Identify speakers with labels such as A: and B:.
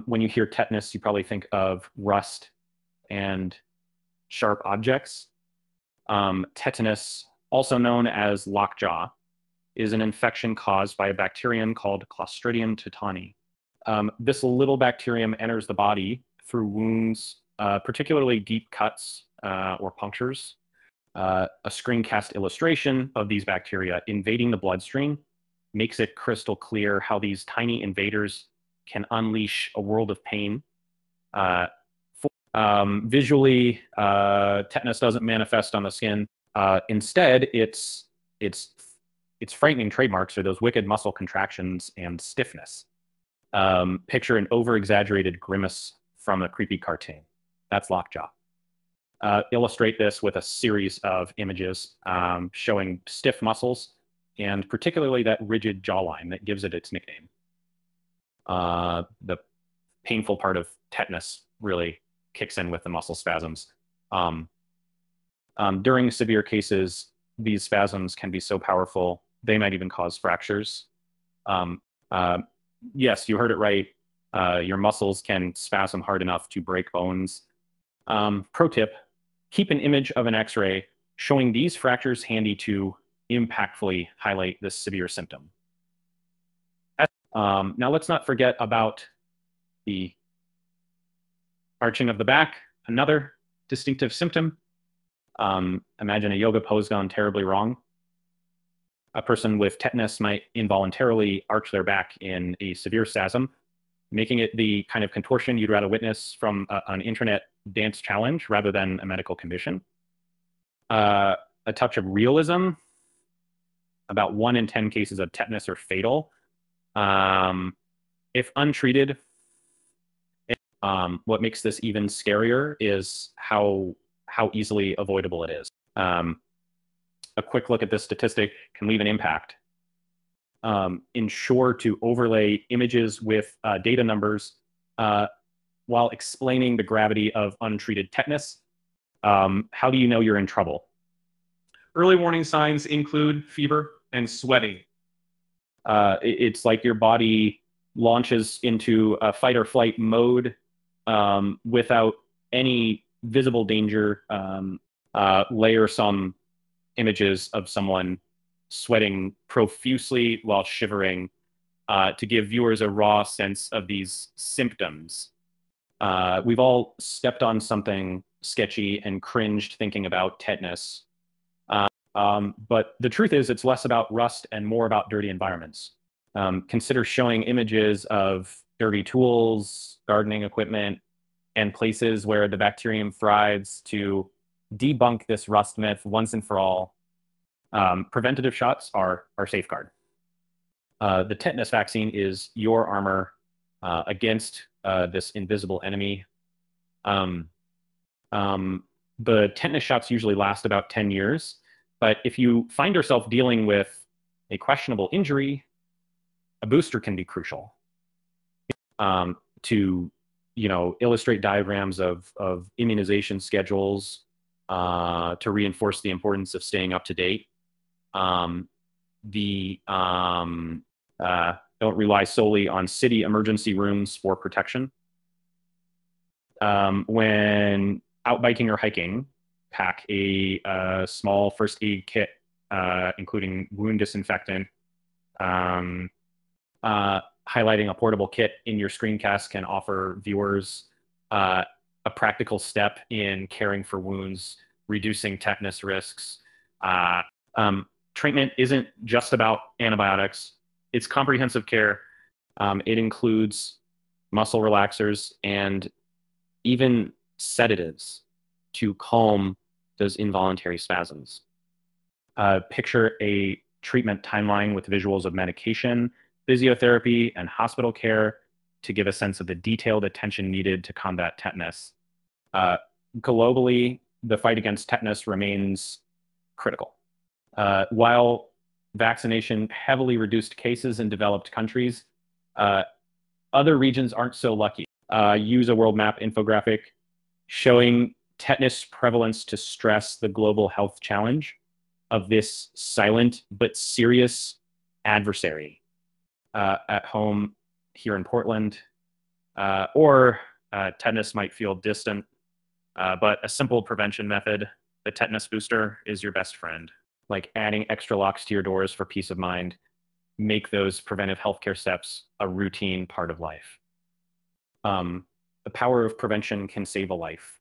A: When you hear tetanus, you probably think of rust and sharp objects. Tetanus, also known as lockjaw, is an infection caused by a bacterium called Clostridium tetani. This little bacterium enters the body through wounds, particularly deep cuts or punctures. A screencast illustration of these bacteria invading the bloodstream makes it crystal clear how these tiny invaders can unleash a world of pain. Visually, tetanus doesn't manifest on the skin. Instead, its frightening trademarks are those wicked muscle contractions and stiffness. Picture an over-exaggerated grimace from a creepy cartoon. That's lockjaw. Illustrate this with a series of images showing stiff muscles and particularly that rigid jawline that gives it its nickname. The painful part of tetanus really kicks in with the muscle spasms. During severe cases, these spasms can be so powerful, they might even cause fractures. Yes, you heard it right. Your muscles can spasm hard enough to break bones. Pro tip, keep an image of an x-ray showing these fractures handy to impactfully highlight this severe symptom. Now let's not forget about the arching of the back, another distinctive symptom. Imagine a yoga pose gone terribly wrong. A person with tetanus might involuntarily arch their back in a severe spasm, making it the kind of contortion you'd rather witness from an internet dance challenge rather than a medical condition. A touch of realism. About 1 in 10 cases of tetanus are fatal. If untreated, what makes this even scarier is how easily avoidable it is. A quick look at this statistic can leave an impact. Ensure to overlay images with data numbers while explaining the gravity of untreated tetanus. How do you know you're in trouble?
B: Early warning signs include fever and sweating.
A: It's like your body launches into a fight or flight mode without any visible danger. Layer some images of someone sweating profusely while shivering to give viewers a raw sense of these symptoms. We've all stepped on something sketchy and cringed thinking about tetanus. But the truth is it's less about rust and more about dirty environments. Consider showing images of dirty tools, gardening equipment, and places where the bacterium thrives to debunk this rust myth once and for all. Preventative shots are our safeguard. The tetanus vaccine is your armor against this invisible enemy. The tetanus shots usually last about 10 years, but if you find yourself dealing with a questionable injury, a booster can be crucial. To illustrate diagrams of immunization schedules to reinforce the importance of staying up to date. Don't rely solely on city emergency rooms for protection. When out biking or hiking, pack a small first aid kit, including wound disinfectant. Highlighting a portable kit in your screencast can offer viewers a practical step in caring for wounds, reducing tetanus risks. Treatment isn't just about antibiotics. It's comprehensive care. It includes muscle relaxers and even sedatives to calm those involuntary spasms. Picture a treatment timeline with visuals of medication, physiotherapy, and hospital care to give a sense of the detailed attention needed to combat tetanus. Globally, the fight against tetanus remains critical. While vaccination heavily reduced cases in developed countries, other regions aren't so lucky. Use a world map infographic showing tetanus prevalence to stress the global health challenge of this silent but serious adversary. At home here in Portland, or tetanus might feel distant, but a simple prevention method, the tetanus booster, is your best friend. Like adding extra locks to your doors for peace of mind. Make those preventive healthcare steps a routine part of life. The power of prevention can save a life.